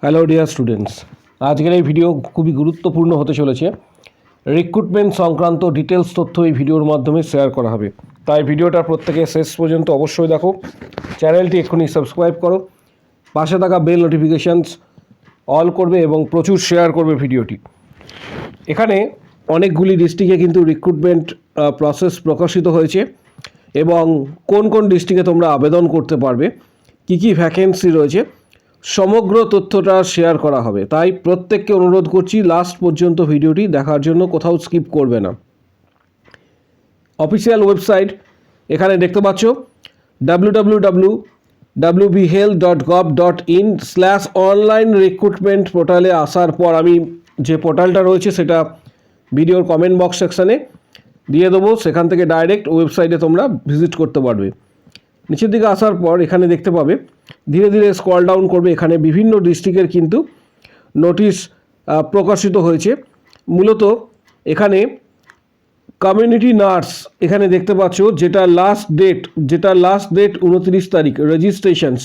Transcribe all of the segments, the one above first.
Hello dear students, আজকের এই video খুবই গুরুত্বপূর্ণ হতে চলেছে। রিক্রুটমেন্ট সংক্রান্ত ডিটেলস তথ্য এই ভিডিওর মাধ্যমে শেয়ার করা হবে, তাই ভিডিওটা প্রত্যেকে শেষ পর্যন্ত অবশ্যই দেখো। চ্যানেলটি এক্ষুনি সাবস্ক্রাইব করো, পাশে থাকা বেল নোটিফিকেশানস অল করবে এবং প্রচুর শেয়ার করবে ভিডিওটি। এখানে অনেকগুলি ডিস্ট্রিক্টে কিন্তু রিক্রুটমেন্ট প্রসেস প্রকাশিত হয়েছে এবং কোন কোন ডিস্ট্রিক্টে তোমরা আবেদন করতে পারবে, কী কী ভ্যাকেন্সি রয়েছে, সমগ্র তথ্যটা শেয়ার করা হবে। তাই প্রত্যেককে অনুরোধ করছি লাস্ট পর্যন্ত ভিডিওটি দেখার জন্য, কোথাও স্কিপ করবে না। অফিসিয়াল ওয়েবসাইট এখানে দেখতে পাচ্ছ www.wbhealth.gov.in/online রিক্রুটমেন্ট পোর্টালে আসার পর আমি যে পোর্টালটা রয়েছে সেটা ভিডিওর কমেন্ট বক্স সেকশানে দিয়ে দেবো, সেখান থেকে ডাইরেক্ট ওয়েবসাইটে তোমরা ভিজিট করতে পারবে। নিচের দিকে আসার পর এখানে দেখতে পাবে, ধীরে ধীরে স্ক্রল ডাউন করবে, এখানে বিভিন্ন ডিস্ট্রিক্টের কিন্তু নোটিশ প্রকাশিত হয়েছে। মূলত এখানে কমিউনিটি নার্স এখানে দেখতে পাচ্ছ, যেটা লাস্ট ডেট 29 তারিখ রেজিস্ট্রেশনস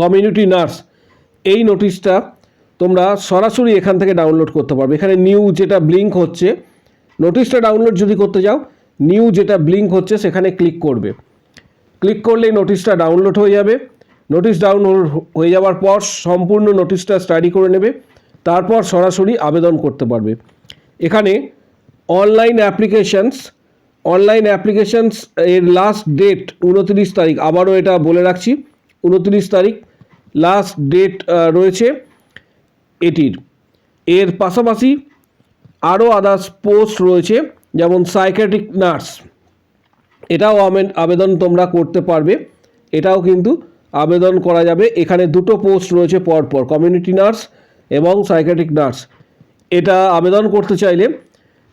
কমিউনিটি নার্স, এই নোটিশটা তোমরা সরাসরি এখান থেকে ডাউনলোড করতে পারবে। এখানে নিউ যেটা ব্লিঙ্ক হচ্ছে, নোটিশটা ডাউনলোড যদি করতে যাও, নিউ যেটা ব্লিঙ্ক হচ্ছে সেখানে ক্লিক করবে। ক্লিক করলেই নোটিশটা ডাউনলোড হয়ে যাবে। নোটিশ ডাউনলোড হয়ে যাওয়ার পর সম্পূর্ণ নোটিশটা স্টাডি করে নেবে, তারপর সরাসরি আবেদন করতে পারবে। এখানে অনলাইন অ্যাপ্লিকেশানস এর লাস্ট ডেট 29 তারিখ, আবারও এটা বলে রাখছি 29 তারিখ লাস্ট ডেট রয়েছে এটির। এর পাশাপাশি আরও আদার্স পোস্ট রয়েছে, যেমন সাইকিয়াট্রিক নার্স, এটাও আবেদন তোমরা করতে পারবে, এটাও কিন্তু আবেদন করা যাবে। এখানে দুটো পোস্ট রয়েছে পরপর, কমিউনিটি নার্স এবং সাইকিয়াট্রিক নার্স। এটা আবেদন করতে চাইলে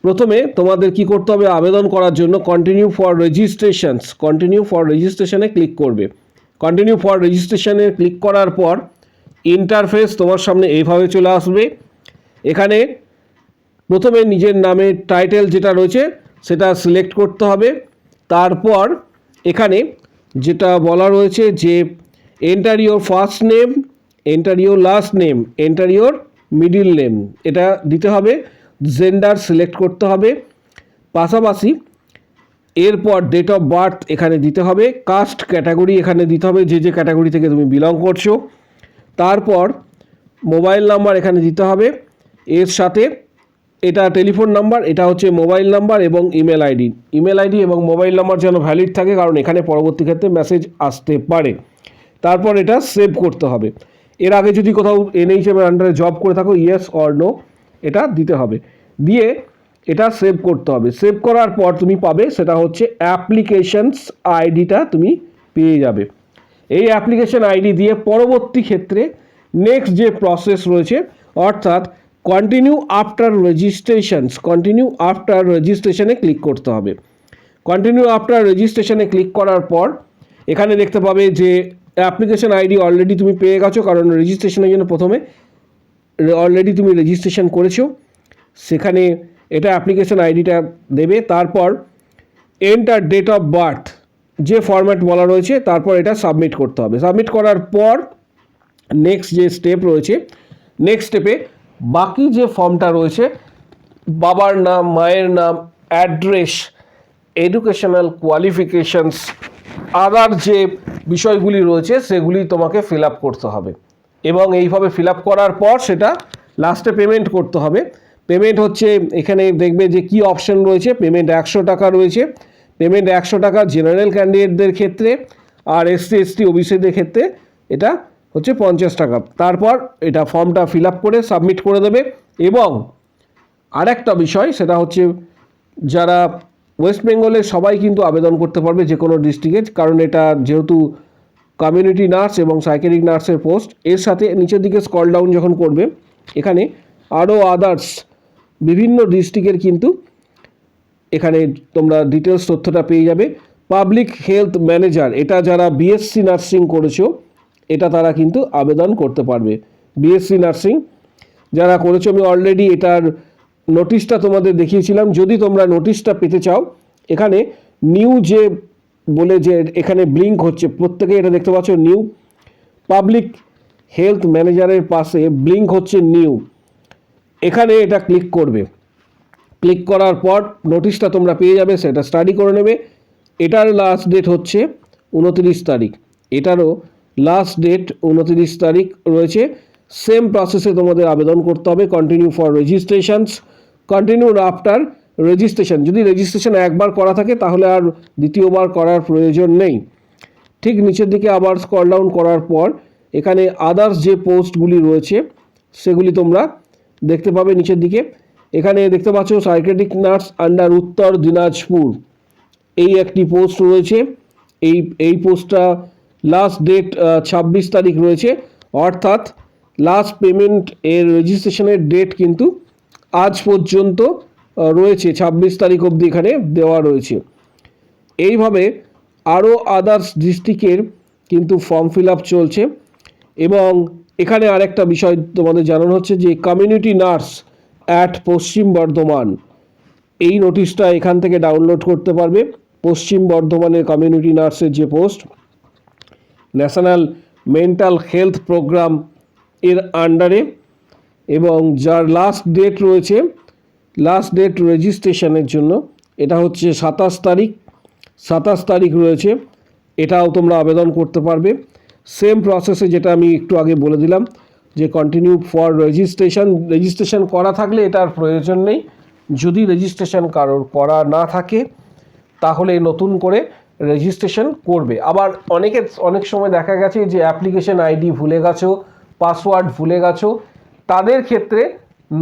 প্রথমে তোমাদের কি করতে হবে, আবেদন করার জন্য কন্টিনিউ ফর রেজিস্ট্রেশনে ক্লিক করবে। কন্টিনিউ ফর রেজিস্ট্রেশনে ক্লিক করার পর ইন্টারফেস তোমার সামনে এইভাবে চলে আসবে। এখানে প্রথমে নিজের নামের টাইটেল যেটা রয়েছে সেটা সিলেক্ট করতে হবে। তারপর এখানে যেটা বলা রয়েছে যে enter your first name, enter your last name, enter your middle name, এটা দিতে হবে। জেন্ডার সিলেক্ট করতে হবে, পাশাপাশি এরপর ডেট অফ বার্থ এখানে দিতে হবে। কাস্ট ক্যাটাগরি এখানে দিতে হবে, যে ক্যাটাগরি থেকে তুমি বিলং করছো। তারপর মোবাইল নাম্বার এখানে দিতে হবে, এর সাথে এটা টেলিফোন নাম্বার, এটা হচ্ছে মোবাইল নাম্বার এবং ইমেল আইডি এবং মোবাইল নাম্বার যেন ভ্যালিড থাকে, কারণ এখানে পরবর্তী ক্ষেত্রে মেসেজ আসতে পারে। তারপর এটা সেভ করতে হবে। এর আগে যদি কোথাও NHM এর আন্ডারে জব করে থাকো, ইয়েস অর নো এটা দিতে হবে, দিয়ে এটা সেভ করতে হবে। সেভ করার পর তুমি পাবে, সেটা হচ্ছে অ্যাপ্লিকেশনস আইডিটা তুমি পেয়ে যাবে। এই অ্যাপ্লিকেশন আইডি দিয়ে পরবর্তী ক্ষেত্রে নেক্সট যে প্রসেস রয়েছে, অর্থাৎ কন্টিনিউ আফটার রেজিস্ট্রেশনে ক্লিক করতে হবে। কন্টিনিউ আফটার রেজিস্ট্রেশনে ক্লিক করার পর এখানে দেখতে পাবে যে অ্যাপ্লিকেশন আইডি অলরেডি তুমি পেয়ে গেছো, কারণ রেজিস্ট্রেশনের জন্য প্রথমে অলরেডি তুমি রেজিস্ট্রেশন করেছো। সেখানে এটা অ্যাপ্লিকেশন আইডিটা দেবে। তারপর এন্টার ডেট অফ বার্থ, যে ফরম্যাট বলা রয়েছে, তারপর এটা সাবমিট করতে হবে। সাবমিট করার পর নেক্সট যে স্টেপ রয়েছে, নেক্সট স্টেপে বাকি যে ফর্মটা রয়েছে, বাবার নাম, মায়ের নাম, অ্যাড্রেস, এডুকেশনাল কোয়ালিফিকেশনস, আদার যে বিষয়গুলি রয়েছে সেগুলি তোমাকে ফিল আপ করতে হবে। এবং এইভাবে ফিল আপ করার পর সেটা লাস্টে পেমেন্ট করতে হবে। পেমেন্ট হচ্ছে, এখানে দেখবে যে কি অপশন রয়েছে, পেমেন্ট 100 টাকা রয়েছে। পেমেন্ট 100 টাকা জেনারেল ক্যান্ডিডেটদের ক্ষেত্রে, আর SC/ST OBCদের ক্ষেত্রে এটা হচ্ছে 50 টাকা। তারপর এটা ফর্মটা ফিল আপ করে সাবমিট করে দেবে। এবং আরেকটা বিষয়, সেটা হচ্ছে যারা ওয়েস্ট বেঙ্গলের সবাই কিন্তু আবেদন করতে পারবে, যে কোনো ডিস্ট্রিক্টে, কারণ এটা যেহেতু কমিউনিটি নার্স এবং সাইকিয়াট্রিক নার্সের পোস্ট। এর সাথে নিচের দিকে স্ক্রল ডাউন যখন করবে, এখানে আরও আদার্স বিভিন্ন ডিস্ট্রিক্টের কিন্তু এখানে তোমরা ডিটেলস তথ্যটা পেয়ে যাবে। পাবলিক হেলথ ম্যানেজার, এটা যারা BSc নার্সিং করেছো, এটা তারা কিন্তু আবেদন করতে পারবে। BSc নার্সিং যারা করেছো, আমি অলরেডি এটার নোটিশটা তোমাদের দেখিয়েছিলাম। যদি তোমরা নোটিশটা পেতে চাও, এখানে নিউ যে বলে যে এখানে ব্লিঙ্ক হচ্ছে, প্রত্যেকে এটা দেখতে পাচ্ছ, নিউ পাবলিক হেলথ ম্যানেজারের পাশে ব্লিঙ্ক হচ্ছে নিউ, এখানে এটা ক্লিক করবে। ক্লিক করার পর নোটিশটা তোমরা পেয়ে যাবে, সেটা স্টাডি করে নেবে। এটার লাস্ট ডেট হচ্ছে 29 তারিখ, এটারও লাস্ট ডেট 29 তারিখ রয়েছে। সেম প্রসেসে তোমাদের আবেদন করতে হবে। Continue for registrations, continue after registration. যদি রেজিস্ট্রেশন একবার করা থাকে তাহলে আর দ্বিতীয়বার করার প্রয়োজন নেই। ঠিক নিচের দিকে আবার স্ক্রল ডাউন করার পর এখানে আদার্স যে পোস্টগুলি রয়েছে সেগুলি তোমরা দেখতে পাবে নিচের দিকে। এখানে দেখতে পাচ্ছ সাইকিয়াট্রিক নার্স আন্ডার উত্তর দিনাজপুর, এই একটি পোস্ট রয়েছে। এই পোস্টটা লাস্ট ডেট 26 তারিখ রয়েছে, অর্থাৎ লাস্ট পেমেন্ট এর রেজিস্ট্রেশনের ডেট কিন্তু আজ পর্যন্ত রয়েছে, 26 তারিখ অবধি এখানে দেওয়া রয়েছে। এইভাবে আরও আদার্স ডিস্ট্রিক্টের কিন্তু ফর্ম ফিল আপ চলছে। এবং এখানে আরেকটা বিষয় তোমাদের জানানো হচ্ছে যে কমিউনিটি নার্স অ্যাট পশ্চিম বর্ধমান, এই নোটিশটা এখান থেকে ডাউনলোড করতে পারবে। পশ্চিম বর্ধমানের কমিউনিটি নার্সের যে post, national mental health programme এর আন্ডারে, এবং যার লাস্ট ডেট রয়েছে, লাস্ট ডেট রেজিস্ট্রেশনের জন্য এটা হচ্ছে 27 তারিখ রয়েছে। এটাও তোমরা আবেদন করতে পারবে সেম প্রসেসে, যেটা আমি একটু আগে বলে দিলাম যে কন্টিনিউ ফর রেজিস্ট্রেশন করা থাকলে এটার প্রয়োজন নেই। যদি রেজিস্ট্রেশন কারোর করা না থাকে তাহলে নতুন করে রেজিস্ট্রেশন করবে। আবার অনেক সময় দেখা গেছে যে অ্যাপ্লিকেশন আইডি ভুলে গেছো, পাসওয়ার্ড ভুলে গেছো, তাদের ক্ষেত্রে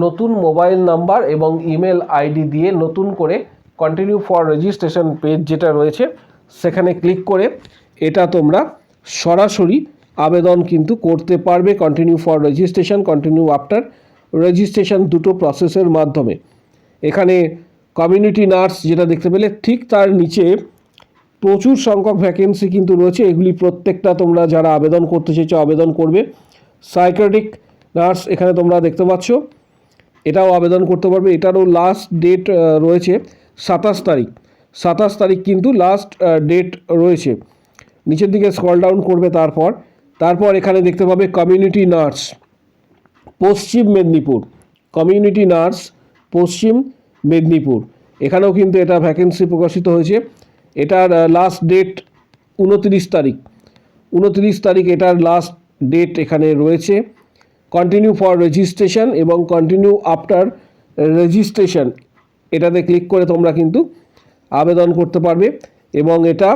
নতুন মোবাইল নাম্বার এবং ইমেল আইডি দিয়ে নতুন করে কন্টিনিউ ফর রেজিস্ট্রেশন পেজ যেটা রয়েছে সেখানে ক্লিক করে এটা তোমরা সরাসরি আবেদন কিন্তু করতে পারবে। Continue for registration, continue after registration, দুটো প্রসেসের মাধ্যমে। এখানে কমিউনিটি নার্স যেটা দেখতে পেলে, ঠিক তার নিচে প্রচুর সংখ্যক ভ্যাকেন্সি কিন্তু রয়েছে। এগুলি প্রত্যেকটা তোমরা যারা আবেদন করতে চাইছো আবেদন করবে। সাইকিয়াট্রিক নার্স এখানে তোমরা দেখতে পাচ্ছ, এটাও আবেদন করতে পারবে। এটারও লাস্ট ডেট রয়েছে 27 তারিখ কিন্তু লাস্ট ডেট রয়েছে। নিচের দিকে স্ক্রল ডাউন করবে, তারপর এখানে দেখতে পাবে কমিউনিটি নার্স পশ্চিম মেদিনীপুর, কমিউনিটি নার্স পশ্চিম মেদিনীপুর, এখানেও কিন্তু এটা ভ্যাকেন্সি প্রকাশিত হয়েছে। এটার লাস্ট ডেট 29 তারিখ এটার লাস্ট ডেট এখানে রয়েছে। কন্টিনিউ ফর রেজিস্ট্রেশন এবং কন্টিনিউ আফটার রেজিস্ট্রেশন, এটাতে ক্লিক করে তোমরা কিন্তু আবেদন করতে পারবে। এবং এটা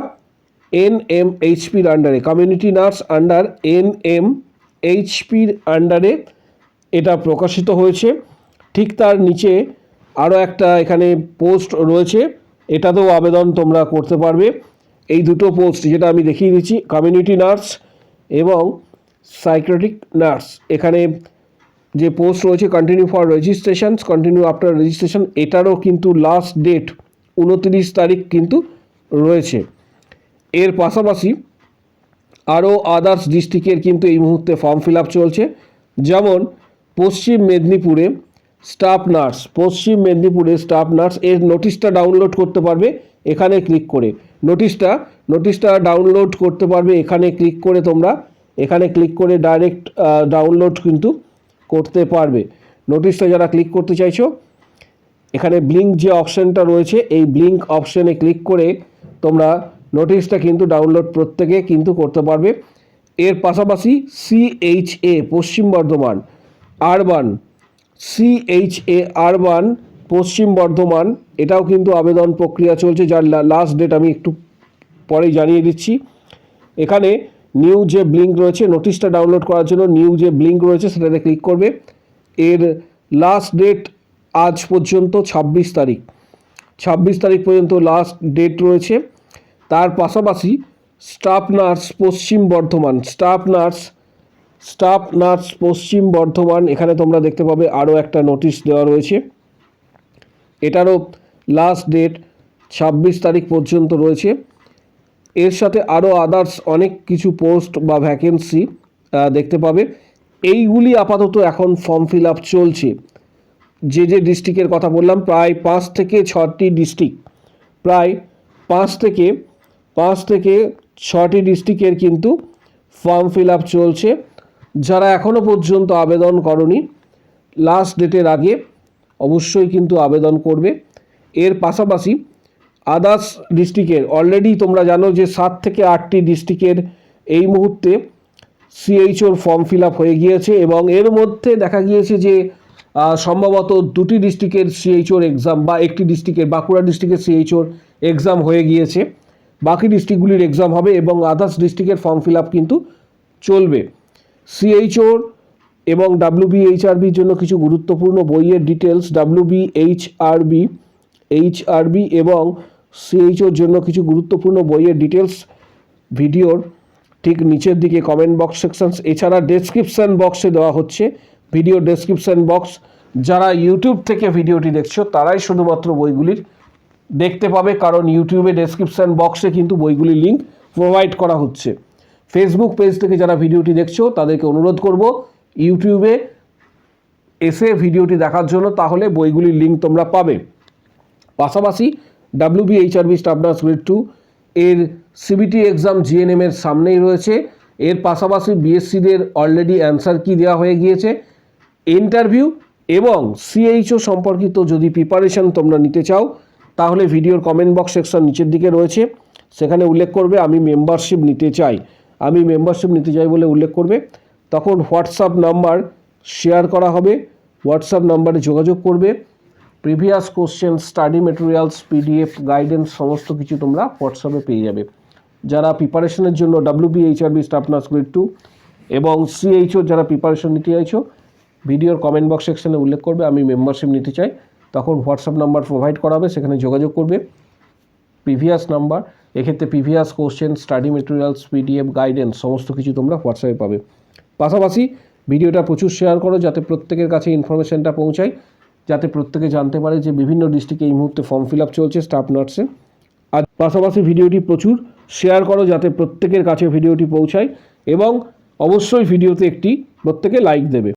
NMHPর আন্ডারে, কমিউনিটি নার্স আন্ডার NMHPর আন্ডারে এটা প্রকাশিত হয়েছে। ঠিক তার নিচে আরও একটা এখানে পোস্ট রয়েছে, এটাতেও আবেদন তোমরা করতে পারবে। এই দুটো পোস্ট যেটা আমি দেখিয়ে দিচ্ছি, কমিউনিটি নার্স এবং সাইকিয়াট্রিক নার্স, এখানে যে পোস্ট রয়েছে continue for registration, continue after registration, এটারও কিন্তু লাস্ট ডেট 29 তারিখ কিন্তু রয়েছে। এর পাশাপাশি আরও আদার্স ডিস্ট্রিক্টের কিন্তু এই মুহূর্তে ফর্ম ফিল আপ চলছে। যেমন পশ্চিম মেদিনীপুরে স্টাফ নার্স, এর নোটিশটা ডাউনলোড করতে পারবে এখানে ক্লিক করে। নোটিশটা ডাউনলোড করতে পারবে এখানে ক্লিক করে, তোমরা এখানে ক্লিক করে ডাইরেক্ট ডাউনলোড কিন্তু করতে পারবে। নোটিশটা যারা ক্লিক করতে চাইছো, এখানে ব্লিঙ্ক যে অপশানটা রয়েছে, এই ব্লিঙ্ক অপশানে ক্লিক করে তোমরা নোটিশটা কিন্তু ডাউনলোড প্রত্যেকে কিন্তু করতে পারবে। এর পাশাপাশি CHA পশ্চিম বর্ধমান আরবান, CHA আরবান পশ্চিম বর্ধমান, এটাও কিন্তু আবেদন প্রক্রিয়া চলছে, যার লাস্ট ডেট আমি একটু পরেই জানিয়ে দিচ্ছি। এখানে নিউ যে ব্লিঙ্ক রয়েছে, নোটিশটা ডাউনলোড করার জন্য নিউ যে ব্লিঙ্ক রয়েছে সেটাতে ক্লিক করবে। এর লাস্ট ডেট আজ পর্যন্ত 26 তারিখ পর্যন্ত লাস্ট ডেট রয়েছে। তার পাশাপাশি স্টাফ নার্স পশ্চিম বর্ধমান, এখানে তোমরা দেখতে পাবে আরও একটা নোটিশ দেওয়া রয়েছে, এটারও লাস্ট ডেট 26 তারিখ পর্যন্ত রয়েছে। এর সাথে আরও আদার্স অনেক কিছু পোস্ট বা ভ্যাকেন্সি দেখতে পাবে। এইগুলি আপাতত এখন ফর্ম ফিল আপ চলছে। যে ডিস্ট্রিক্টের কথা বললাম, প্রায় 5 থেকে 6টি ডিস্ট্রিক্ট, প্রায় 5 থেকে 6টি ডিস্ট্রিক্টের কিন্তু ফর্ম ফিল আপ চলছে। যারা এখনও পর্যন্ত আবেদন করনি, লাস্ট ডেটের আগে অবশ্যই কিন্তু আবেদন করবে। এর পাশাপাশি আদার্স ডিস্ট্রিক্টের অলরেডি তোমরা জানো যে 7 থেকে 8টি ডিস্ট্রিক্টের এই মুহূর্তে সিএইচওর ফর্ম ফিল আপ হয়ে গিয়েছে এবং এর মধ্যে দেখা গিয়েছে যে সম্ভবত 2টি ডিস্ট্রিক্টের সিএইচওর এক্সাম বা একটি ডিস্ট্রিক্টের বাঁকুড়া ডিস্ট্রিক্টের সিএইচওর এক্সাম হয়ে গিয়েছে, বাকি ডিস্ট্রিক্টগুলির এক্সাম হবে এবং আদার্স ডিস্ট্রিক্টের ফর্ম ফিল আপ কিন্তু চলবে। সিএইচওর এবং ডাব্লিউবিএইচআরবির জন্য কিছু গুরুত্বপূর্ণ বইয়ের ডিটেলস, ডাব্লিউবিএইচআরবি এবং সিএইচওর জন্য কিছু গুরুত্বপূর্ণ বইয়ের ডিটেলস ভিডিওর ঠিক নিচের দিকে কমেন্ট বক্স সেকশন, এছাড়া ডেসক্রিপশান বক্সে দেওয়া হচ্ছে। ভিডিও ডেসক্রিপশান বক্স, যারা ইউটিউব থেকে ভিডিওটি দেখছো তারাই শুধুমাত্র বইগুলির দেখতে পাবে, কারণ ইউটিউবে ডেসক্রিপশান বক্সে কিন্তু বইগুলির লিঙ্ক প্রোভাইড করা হচ্ছে। ফেসবুক পেজ থেকে যারা ভিডিওটি দেখছো তাদেরকে অনুরোধ করব ইউটিউবে এসে ভিডিওটি দেখার জন্য, তাহলে বইগুলির লিঙ্ক তোমরা পাবে। পাশাপাশি ডাব্লিউবিএইচআরবি স্টাফ নার্স গ্রেড 2 এর সিবিটি এক্সাম জিএনএম এর সামনেই রয়েছে। এর পাশাপাশি বিএসসিদের অলরেডি অ্যান্সার কি দেওয়া হয়ে গিয়েছে, ইন্টারভিউ এবং সিএইচও সম্পর্কিত যদি প্রিপারেশন তোমরা নিতে চাও তাহলে ভিডিওর কমেন্ট বক্স সেকশন নিচের দিকে রয়েছে, সেখানে উল্লেখ করবে আমি মেম্বারশিপ নিতে চাই, বলে উল্লেখ করবে। তখন হোয়াটসঅ্যাপ নাম্বার শেয়ার করা হবে, হোয়াটসঅ্যাপ নাম্বারে যোগাযোগ করবে। Previous question, study materials, PDF, guidance সমস্ত কিছু তোমরা হোয়াটসঅ্যাপে পেয়ে যাবে। যারা প্রিপারেশনের জন্য ডাব্লিউবিএইচআরবি স্টাফ নার্স গ্রেড 2 এবং সিএইচও যারা প্রিপারেশন নিতে চাইছো, ভিডিওর কমেন্ট বক্স সেকশনে উল্লেখ করবে আমি মেম্বারশিপ নিতে চাই, তখন হোয়াটসঅ্যাপ নাম্বার প্রোভাইড করা হবে, সেখানে যোগাযোগ করবে। প্রিভিয়াস নাম্বার, এক্ষেত্রে previous question, study materials, PDF, guidance সমস্ত কিছু তোমরা হোয়াটসঅ্যাপে পাবে। পাশাপাশি ভিডিওটা প্রচুর শেয়ার করো যাতে প্রত্যেকের কাছে ইনফরমেশনটা পৌঁছায়, যাতে প্রত্যেকে জানতে পারে যে বিভিন্ন ডিস্ট্রিক্টে এই মুহূর্তে ফর্ম ফিল আপ চলছে স্টাফ নার্সে। আর পাশাপাশি ভিডিওটি প্রচুর শেয়ার করো যাতে প্রত্যেকের কাছে ভিডিওটি পৌঁছায় এবং অবশ্যই ভিডিওতে একটি প্রত্যেকে লাইক দেবে।